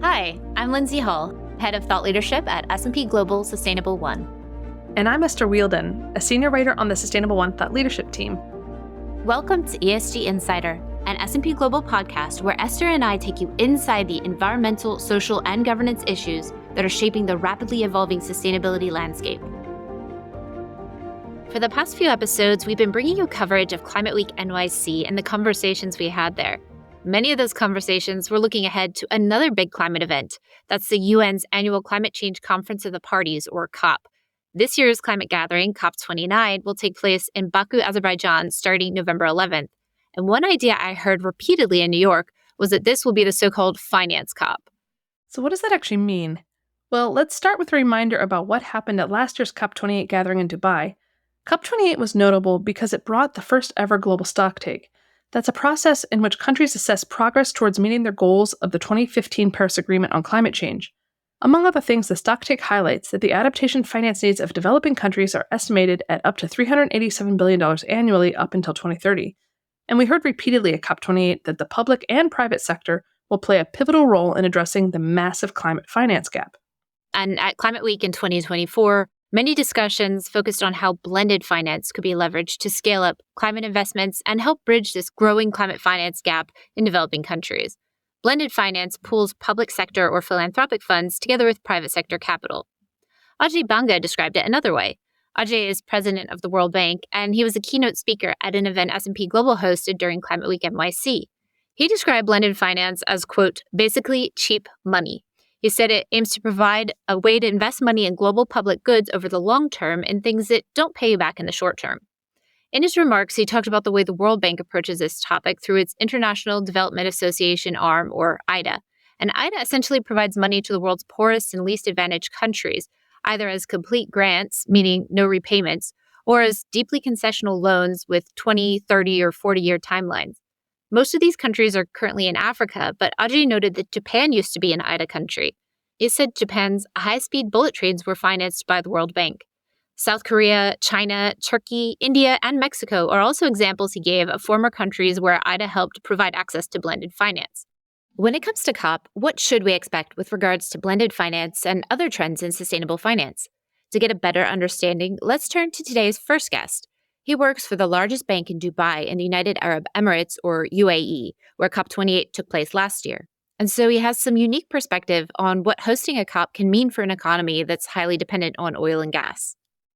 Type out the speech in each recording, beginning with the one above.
Hi, I'm Lindsay Hall, Head of Thought Leadership at S&P Global Sustainable One. And I'm Esther Wielden, a Senior Writer on the Sustainable One Thought Leadership team. Welcome to ESG Insider, an S&P Global podcast where Esther and I take you inside the environmental, social, and governance issues that are shaping the rapidly evolving sustainability landscape. For the past few episodes, we've been bringing you coverage of Climate Week NYC and the conversations we had there. Many of those conversations were looking ahead to another big climate event. That's the UN's annual Climate Change Conference of the Parties, or COP. This year's climate gathering, COP29, will take place in Baku, Azerbaijan, starting November 11th. And one idea I heard repeatedly in New York was that this will be the so-called finance COP. So what does that actually mean? Well, let's start with a reminder about what happened at last year's COP28 gathering in Dubai. COP28 was notable because it brought the first ever global stocktake. That's a process in which countries assess progress towards meeting their goals of the 2015 Paris Agreement on climate change. Among other things, the stocktake highlights that the adaptation finance needs of developing countries are estimated at up to $387 billion annually up until 2030. And we heard repeatedly at COP28 that the public and private sector will play a pivotal role in addressing the massive climate finance gap. And at Climate Week in 2024, many discussions focused on how blended finance could be leveraged to scale up climate investments and help bridge this growing climate finance gap in developing countries. Blended finance pools public sector or philanthropic funds together with private sector capital. Ajay Banga described it another way. Ajay is president of the World Bank, and he was a keynote speaker at an event S&P Global hosted during Climate Week NYC. He described blended finance as, quote, basically cheap money. He said it aims to provide a way to invest money in global public goods over the long term in things that don't pay you back in the short term. In his remarks, he talked about the way the World Bank approaches this topic through its International Development Association arm, or IDA. And IDA essentially provides money to the world's poorest and least advantaged countries, either as complete grants, meaning no repayments, or as deeply concessional loans with 20, 30, or 40-year timelines. Most of these countries are currently in Africa, but Ajay noted that Japan used to be an IDA country. He said Japan's high-speed bullet trains were financed by the World Bank. South Korea, China, Turkey, India, and Mexico are also examples he gave of former countries where IDA helped provide access to blended finance. When it comes to COP, what should we expect with regards to blended finance and other trends in sustainable finance? To get a better understanding, let's turn to today's first guest. He works for the largest bank in Dubai in the United Arab Emirates, or UAE, where COP28 took place last year. And so he has some unique perspective on what hosting a COP can mean for an economy that's highly dependent on oil and gas.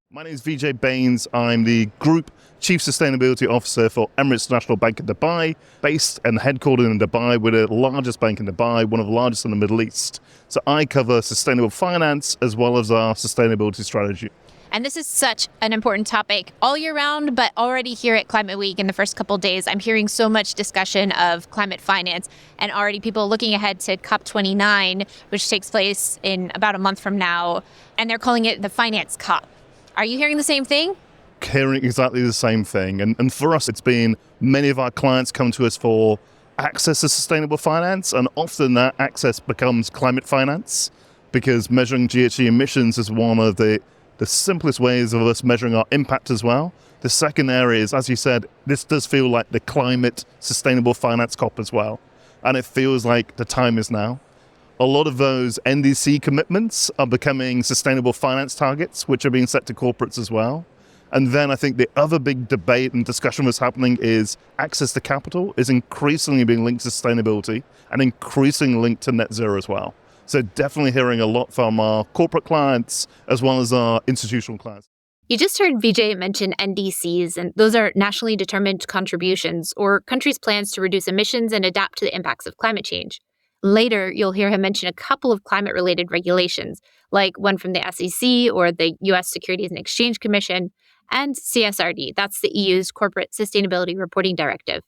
My name is Vijay Bains. I'm the Group Chief Sustainability Officer for Emirates National Bank in Dubai, based and headquartered in Dubai. We're the largest bank in Dubai, one of the largest in the Middle East. So I cover sustainable finance as well as our sustainability strategy. And this is such an important topic all year round, but already here at Climate Week in the first couple of days, I'm hearing so much discussion of climate finance and already people looking ahead to COP29, which takes place in about a month from now, and they're calling it the finance COP. Are you hearing the same thing? Hearing exactly the same thing. And for us, it's been many of our clients come to us for access to sustainable finance, and often that access becomes climate finance because measuring GHG emissions is one of the simplest ways of us measuring our impact as well. The second area is, as you said, this does feel like the climate sustainable finance COP as well. And it feels like the time is now. A lot of those NDC commitments are becoming sustainable finance targets, which are being set to corporates as well. And then I think the other big debate and discussion that's happening is access to capital is increasingly being linked to sustainability and increasingly linked to net zero as well. So definitely hearing a lot from our corporate clients as well as our institutional clients. You just heard Vijay mention NDCs, and those are nationally determined contributions, or countries' plans to reduce emissions and adapt to the impacts of climate change. Later, you'll hear him mention a couple of climate-related regulations, like one from the SEC or the U.S. Securities and Exchange Commission, and CSRD, that's the EU's Corporate Sustainability Reporting Directive.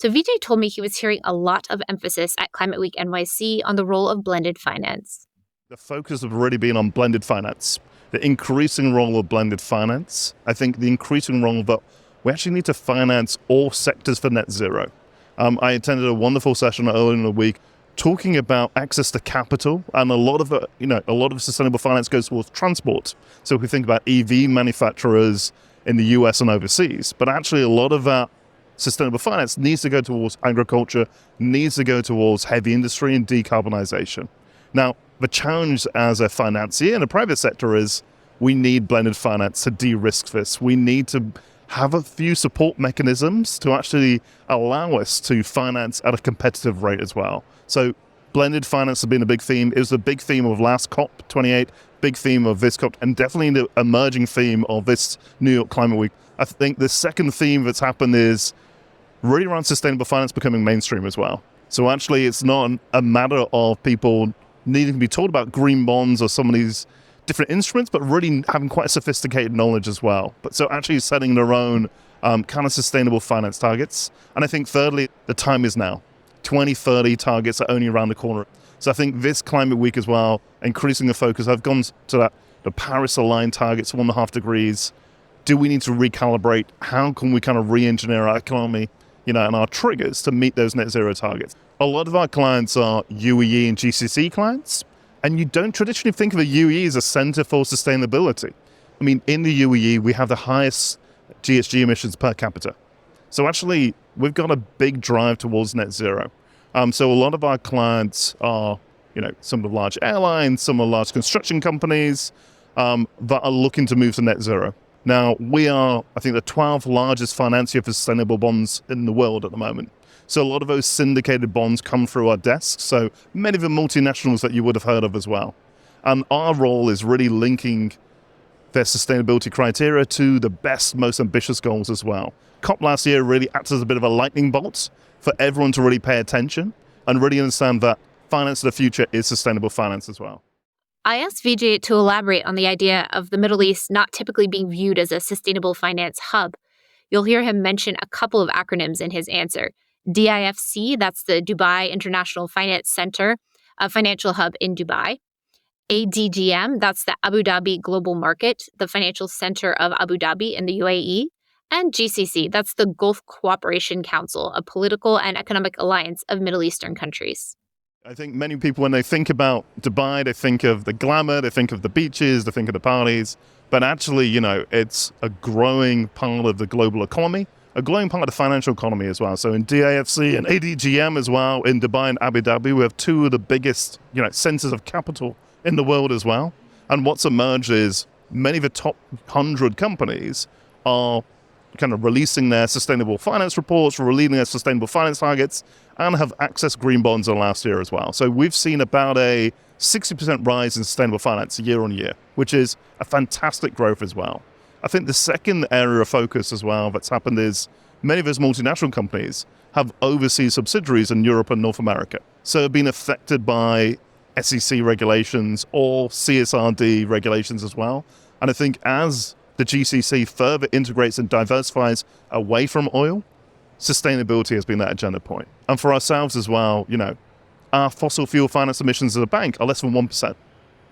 So Vijay told me he was hearing a lot of emphasis at Climate Week NYC on the role of blended finance. The focus has really been on blended finance, the increasing role of blended finance. I think the increasing role that we actually need to finance all sectors for net zero. I attended a wonderful session earlier in the week talking about access to capital, and a lot of sustainable finance goes towards transport. So if we think about EV manufacturers in the US and overseas, but actually a lot of that sustainable finance needs to go towards agriculture, needs to go towards heavy industry and decarbonization. Now, the challenge as a financier in the private sector is we need blended finance to de-risk this. We need to have a few support mechanisms to actually allow us to finance at a competitive rate as well. So blended finance has been a big theme. It was a big theme of last COP28, big theme of this COP, and definitely the emerging theme of this New York Climate Week. I think the second theme that's happened is really around sustainable finance becoming mainstream as well. So actually it's not a matter of people needing to be told about green bonds or some of these different instruments, but really having quite a sophisticated knowledge as well. But so actually setting their own kind of sustainable finance targets. And I think thirdly, the time is now. 2030 targets are only around the corner. So I think this climate week as well, increasing the focus, I've gone to that, the Paris aligned targets, 1.5 degrees. Do we need to recalibrate? How can we kind of re-engineer our economy, and our triggers to meet those net zero targets? A lot of our clients are UEE and GCC clients, and you don't traditionally think of a UEE as a center for sustainability. I mean, in the UEE, we have the highest GHG emissions per capita. So actually, we've got a big drive towards net zero. So a lot of our clients are, some of the large airlines, some of the large construction companies that are looking to move to net zero. Now, we are, I think, the 12th largest financier for sustainable bonds in the world at the moment. So a lot of those syndicated bonds come through our desks. So many of the multinationals that you would have heard of as well. And our role is really linking their sustainability criteria to the best, most ambitious goals as well. COP last year really acted as a bit of a lightning bolt for everyone to really pay attention and really understand that finance of the future is sustainable finance as well. I asked Vijay to elaborate on the idea of the Middle East not typically being viewed as a sustainable finance hub. You'll hear him mention a couple of acronyms in his answer. DIFC, that's the Dubai International Finance Center, a financial hub in Dubai. ADGM, that's the Abu Dhabi Global Market, the financial center of Abu Dhabi in the UAE. And GCC, that's the Gulf Cooperation Council, a political and economic alliance of Middle Eastern countries. I think many people, when they think about Dubai, they think of the glamour, they think of the beaches, they think of the parties. But actually, it's a growing part of the global economy, a growing part of the financial economy as well. So in DIFC and ADGM as well, in Dubai and Abu Dhabi, we have two of the biggest, centers of capital in the world as well. And what's emerged is many of the top 100 companies are kind of releasing their sustainable finance reports, releasing their sustainable finance targets, and have accessed green bonds in last year as well. So we've seen about a 60% rise in sustainable finance year on year, which is a fantastic growth as well. I think the second area of focus as well that's happened is many of those multinational companies have overseas subsidiaries in Europe and North America. So they've been affected by SEC regulations or CSRD regulations as well. And I think as the GCC further integrates and diversifies away from oil, sustainability has been that agenda point. And for ourselves as well, our fossil fuel finance emissions as a bank are less than 1%.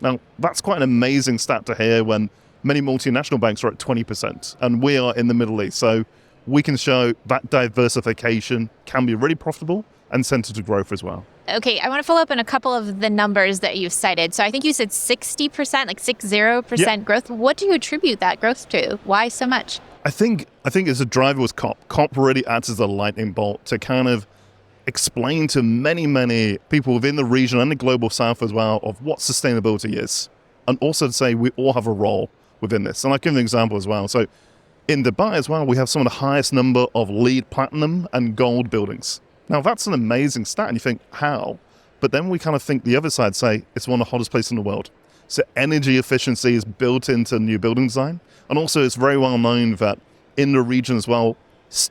Now, that's quite an amazing stat to hear when many multinational banks are at 20%, and we are in the Middle East. So we can show that diversification can be really profitable and center to growth as well. Okay, I want to follow up on a couple of the numbers that you've cited. So I think you said 60%, like 60% growth. What do you attribute that growth to? Why so much? I think as a driver was COP. COP really acts as a lightning bolt to kind of explain to many, many people within the region and the global south as well of what sustainability is. And also to say we all have a role within this. And I'll give an example as well. So in Dubai as well, we have some of the highest number of LEED platinum and gold buildings. Now that's an amazing stat and you think, how? But then we kind of think the other side, say it's one of the hottest places in the world. So energy efficiency is built into new building design. And also it's very well known that in the region as well,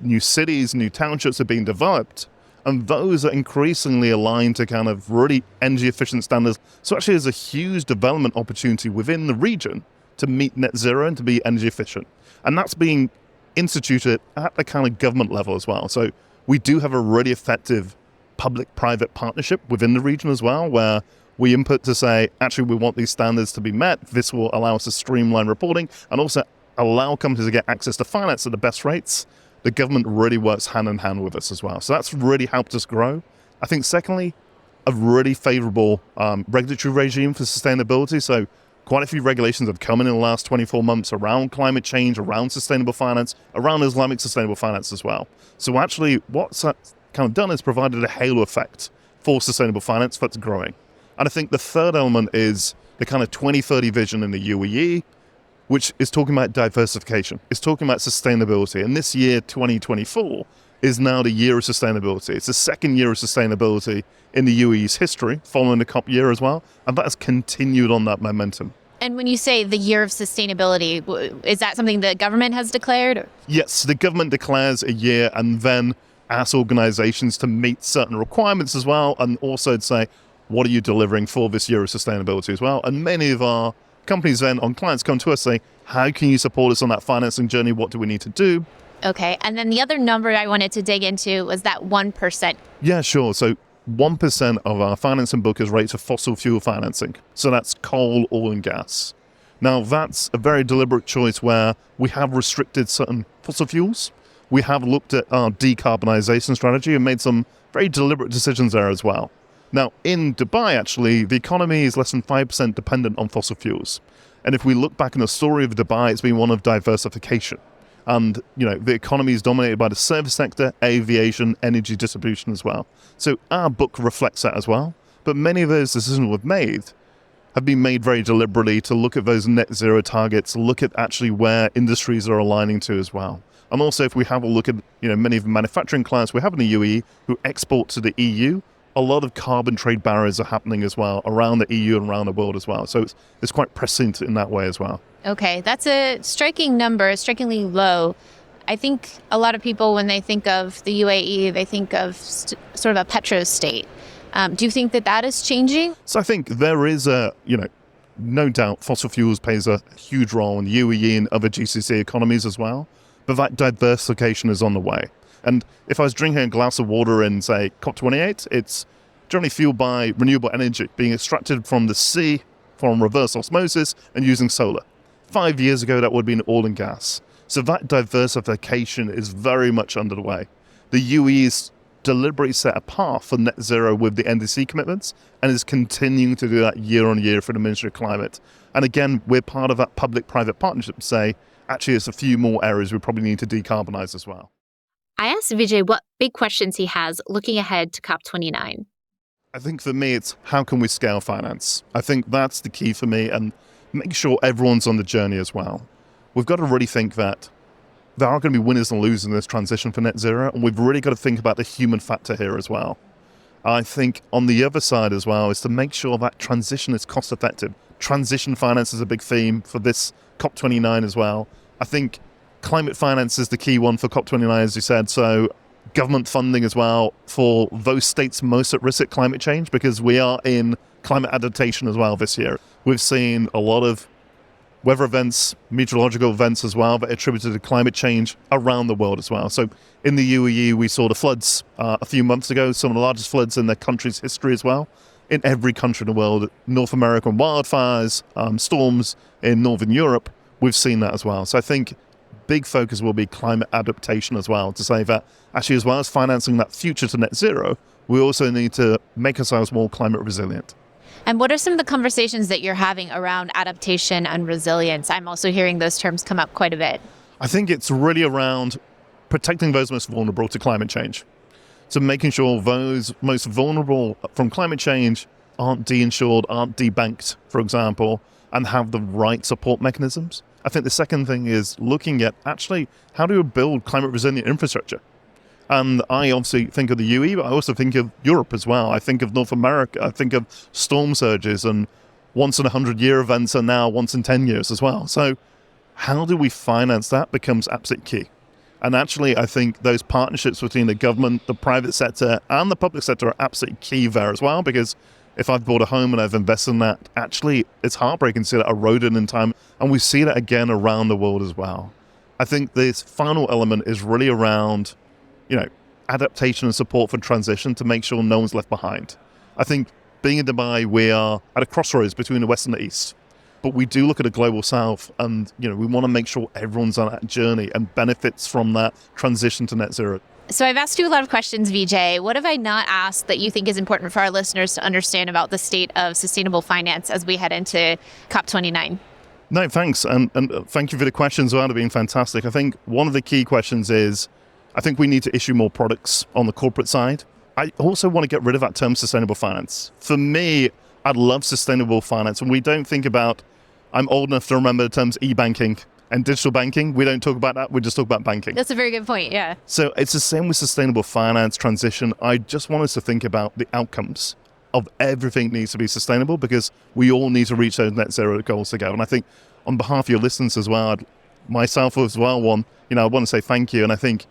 new cities, new townships are being developed. And those are increasingly aligned to kind of really energy efficient standards. So actually there's a huge development opportunity within the region to meet net zero and to be energy efficient. And that's being instituted at the kind of government level as well. So we do have a really effective public-private partnership within the region as well, where we input to say, actually, we want these standards to be met. This will allow us to streamline reporting and also allow companies to get access to finance at the best rates. The government really works hand in hand with us as well. So that's really helped us grow. I think secondly, a really favorable regulatory regime for sustainability. So quite a few regulations have come in the last 24 months around climate change, around sustainable finance, around Islamic sustainable finance as well. So actually what's that kind of done is provided a halo effect for sustainable finance that's growing. And I think the third element is the kind of 2030 vision in the UAE, which is talking about diversification. It's talking about sustainability. And this year, 2024, is now the year of sustainability. It's the second year of sustainability in the UAE's history, following the COP year as well. And that has continued on that momentum. And when you say the year of sustainability, is that something the government has declared? Yes, the government declares a year and then asks organizations to meet certain requirements as well, and also to say, what are you delivering for this year of sustainability as well? And many of our companies then, on clients, come to us say, how can you support us on that financing journey? What do we need to do? Okay. And then the other number I wanted to dig into was that 1%. Yeah, sure. So 1% of our financing book is rated to fossil fuel financing. So that's coal, oil, and gas. Now, that's a very deliberate choice where we have restricted certain fossil fuels. We have looked at our decarbonization strategy and made some very deliberate decisions there as well. Now, in Dubai, actually, the economy is less than 5% dependent on fossil fuels. And if we look back in the story of Dubai, it's been one of diversification. And, the economy is dominated by the service sector, aviation, energy distribution as well. So our book reflects that as well. But many of those decisions we've made have been made very deliberately to look at those net zero targets, look at actually where industries are aligning to as well. And also, if we have a look at, many of the manufacturing clients we have in the UAE who export to the EU, a lot of carbon trade barriers are happening as well around the EU and around the world as well. So it's quite prescient in that way as well. Okay, that's a striking number, strikingly low. I think a lot of people, when they think of the UAE, they think of sort of a petro state. Do you think that is changing? So I think there is no doubt fossil fuels plays a huge role in the UAE and other GCC economies as well. But that diversification is on the way. And if I was drinking a glass of water in, say, COP28, it's generally fueled by renewable energy being extracted from the sea, from reverse osmosis, and using solar. 5 years ago, that would have been oil and gas. So that diversification is very much underway. The UAE's deliberately set a path for net zero with the NDC commitments and is continuing to do that year on year for the Ministry of Climate. And again, we're part of that public-private partnership to say, actually, there's a few more areas we probably need to decarbonize as well. I asked Vijay what big questions he has looking ahead to COP29. I think for me, it's how can we scale finance? I think that's the key for me, and make sure everyone's on the journey as well. We've got to really think that there are going to be winners and losers in this transition for net zero, and we've really got to think about the human factor here as well. I think on the other side as well is to make sure that transition is cost effective. Transition finance is a big theme for this COP29 as well. I think climate finance is the key one for COP29, as you said. So government funding as well for those states most at risk of climate change, because we are in climate adaptation as well this year. We've seen a lot of weather events, meteorological events as well, that are attributed to climate change around the world as well. So in the UAE, we saw the floods a few months ago, some of the largest floods in their country's history as well. In every country in the world, North American wildfires, storms in Northern Europe, we've seen that as well. So I think big focus will be climate adaptation as well, to say that actually, as well as financing that future to net zero, we also need to make ourselves more climate resilient. And what are some of the conversations that you're having around adaptation and resilience? I'm also hearing those terms come up quite a bit. I think it's really around protecting those most vulnerable to climate change. So making sure those most vulnerable from climate change aren't de-insured, aren't debanked, for example, and have the right support mechanisms. I think the second thing is looking at actually how do we build climate resilient infrastructure? And I obviously think of the UAE, but I also think of Europe as well. I think of North America. I think of storm surges, and once in 100-year events are now once in 10 years as well. So how do we finance that becomes absolutely key. And actually, I think those partnerships between the government, the private sector, and the public sector are absolutely key there as well, because if I've bought a home and I've invested in that, actually, it's heartbreaking to see that eroded in time. And we see that again around the world as well. I think this final element is really around, adaptation and support for transition to make sure no one's left behind. I think being in Dubai, we are at a crossroads between the West and the East. But we do look at a global South, and we want to make sure everyone's on that journey and benefits from that transition to net zero. So I've asked you a lot of questions, Vijay. What have I not asked that you think is important for our listeners to understand about the state of sustainable finance as we head into COP29? No, thanks. And thank you for the questions. They've been fantastic. I think one of the key questions is, I think we need to issue more products on the corporate side. I also want to get rid of that term sustainable finance. For me, I'd love sustainable finance. And we don't think about, I'm old enough to remember the terms e-banking and digital banking. We don't talk about that. We just talk about banking. That's a very good point, yeah. So it's the same with sustainable finance transition. I just want us to think about the outcomes of everything needs to be sustainable, because we all need to reach those net zero goals together. And I think on behalf of your listeners as well, myself as well, I want to say thank you. And I think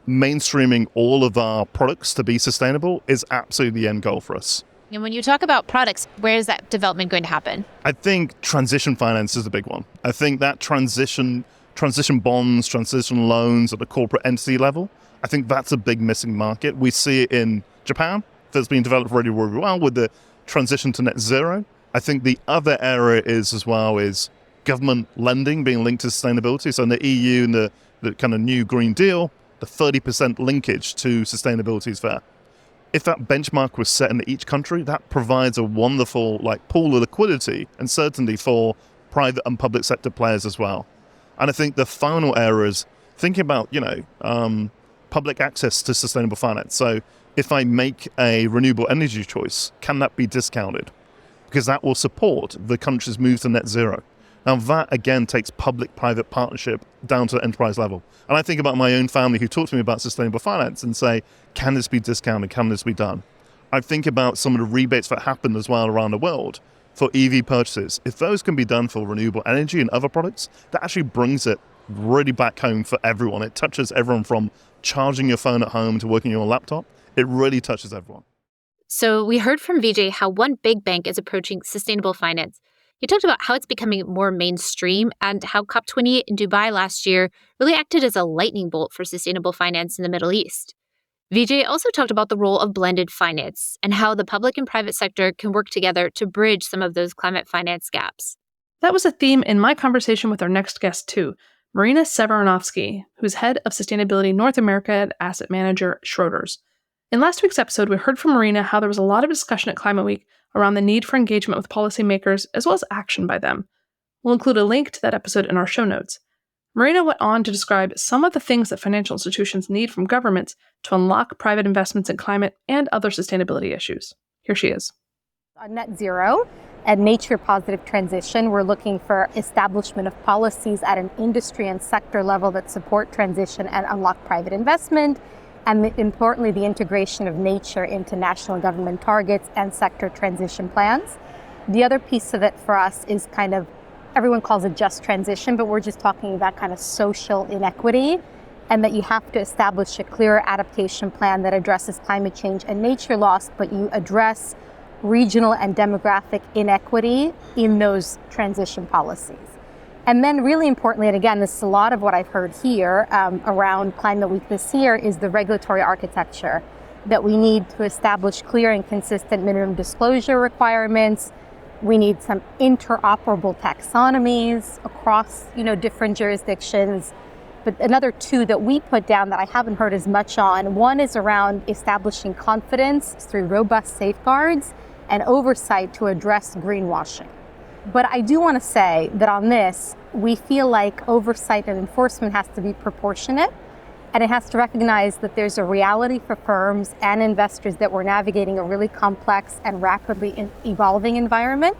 mainstreaming all of our products to be sustainable is absolutely the end goal for us. And when you talk about products, where is that development going to happen? I think transition finance is a big one. I think that transition bonds, transition loans at the corporate entity level, I think that's a big missing market. We see it in Japan. That's been developed really, really well with the transition to net zero. I think the other area is government lending being linked to sustainability. So in the EU and the kind of new Green Deal, the 30% linkage to sustainability is there. If that benchmark was set in each country, that provides a wonderful pool of liquidity and certainty for private and public sector players as well. And I think the final area is thinking about, public access to sustainable finance. So if I make a renewable energy choice, can that be discounted? Because that will support the country's move to net zero. Now that again takes public-private partnership down to the enterprise level. And I think about my own family who talk to me about sustainable finance and say, can this be discounted? Can this be done? I think about some of the rebates that happen as well around the world for EV purchases. If those can be done for renewable energy and other products, that actually brings it really back home for everyone. It touches everyone from charging your phone at home to working on your laptop. It really touches everyone. So we heard from Vijay how one big bank is approaching sustainable finance. He talked about how it's becoming more mainstream and how COP28 in Dubai last year really acted as a lightning bolt for sustainable finance in the Middle East. Vijay also talked about the role of blended finance and how the public and private sector can work together to bridge some of those climate finance gaps. That was a theme in my conversation with our next guest too, Marina Severinovsky, who's head of sustainability North America at asset manager Schroders. In last week's episode, we heard from Marina how there was a lot of discussion at Climate Week around the need for engagement with policymakers as well as action by them. We'll include a link to that episode in our show notes. Marina went on to describe some of the things that financial institutions need from governments to unlock private investments in climate and other sustainability issues. Here she is. On net zero and nature positive transition, we're looking for establishment of policies at an industry and sector level that support transition and unlock private investment, and importantly, the integration of nature into national government targets and sector transition plans. The other piece of it for us is kind of, everyone calls it just transition, but we're just talking about kind of social inequity, and that you have to establish a clear adaptation plan that addresses climate change and nature loss, but you address regional and demographic inequity in those transition policies. And then really importantly, and again, this is a lot of what I've heard here around Climate Week this year, is the regulatory architecture, that we need to establish clear and consistent minimum disclosure requirements. We need some interoperable taxonomies across, different jurisdictions. But another two that we put down that I haven't heard as much on, one is around establishing confidence through robust safeguards and oversight to address greenwashing. But I do want to say that on this, we feel like oversight and enforcement has to be proportionate, and it has to recognize that there's a reality for firms and investors that we're navigating a really complex and rapidly evolving environment.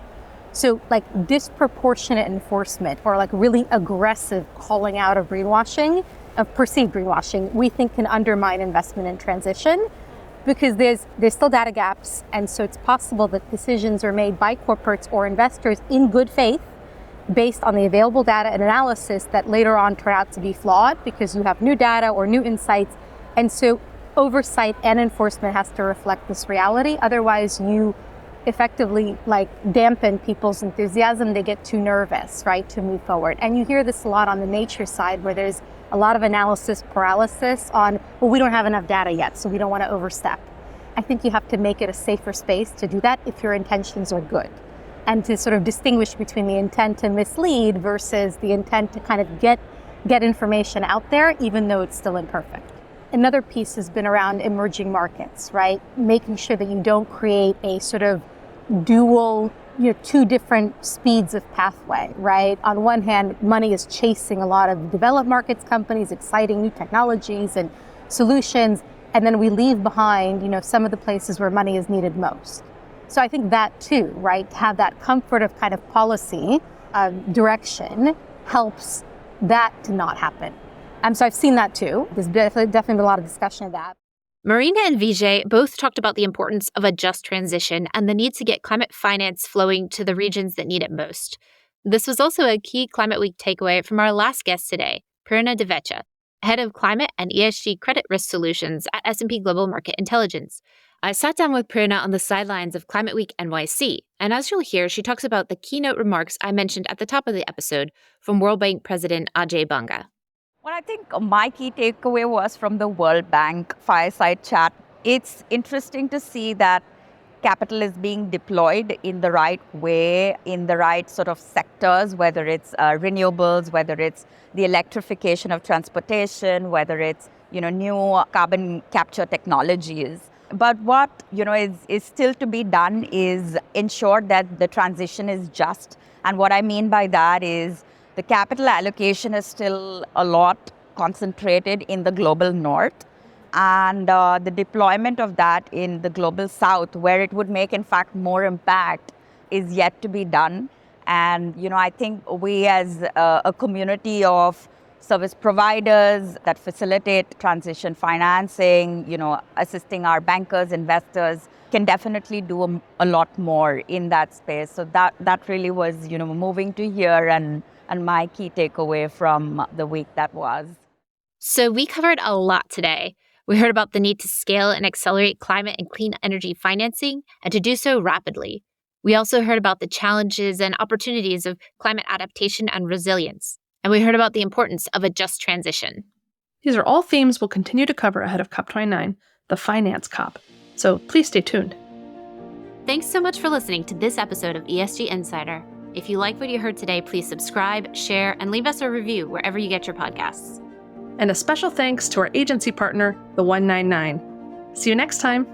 So disproportionate enforcement or really aggressive calling out of greenwashing, of perceived greenwashing, we think can undermine investment in transition, because there's still data gaps, and so it's possible that decisions are made by corporates or investors in good faith based on the available data and analysis that later on turn out to be flawed because you have new data or new insights. And so oversight and enforcement has to reflect this reality. Otherwise, you effectively dampen people's enthusiasm. They get too nervous, right, to move forward. And you hear this a lot on the nature side, where there's a lot of analysis paralysis on, well, we don't have enough data yet, so we don't want to overstep. I think you have to make it a safer space to do that if your intentions are good, and to sort of distinguish between the intent to mislead versus the intent to kind of get information out there, even though it's still imperfect. Another piece has been around emerging markets, right? Making sure that you don't create a sort of dual, two different speeds of pathway, right? On one hand, money is chasing a lot of developed markets companies, exciting new technologies and solutions, and then we leave behind, some of the places where money is needed most. So I think that too, right, have that comfort of kind of policy direction helps that to not happen. So I've seen that too. There's definitely been a lot of discussion of that. Marina and Vijay both talked about the importance of a just transition and the need to get climate finance flowing to the regions that need it most. This was also a key Climate Week takeaway from our last guest today, Marina Severinovsky, head of climate and ESG credit risk solutions at S&P Global Market Intelligence. I sat down with Marina on the sidelines of Climate Week NYC, and as you'll hear, she talks about the keynote remarks I mentioned at the top of the episode from World Bank President Ajay Banga. Well, I think my key takeaway was from the World Bank fireside chat. It's interesting to see that capital is being deployed in the right way, in the right sort of sectors, whether it's renewables, whether it's the electrification of transportation, whether it's new carbon capture technologies. But what is still to be done is ensure that the transition is just. And what I mean by that is the capital allocation is still a lot concentrated in the global north, and the deployment of that in the global south, where it would make, in fact, more impact, is yet to be done. And, I think we as a community of service providers that facilitate transition financing, assisting our bankers, investors, can definitely do a lot more in that space. So that really was, moving to here and my key takeaway from the week that was. So we covered a lot today. We heard about the need to scale and accelerate climate and clean energy financing, and to do so rapidly. We also heard about the challenges and opportunities of climate adaptation and resilience. And we heard about the importance of a just transition. These are all themes we'll continue to cover ahead of COP29, the finance COP. So please stay tuned. Thanks so much for listening to this episode of ESG Insider. If you like what you heard today, please subscribe, share, and leave us a review wherever you get your podcasts. And a special thanks to our agency partner, the 199. See you next time.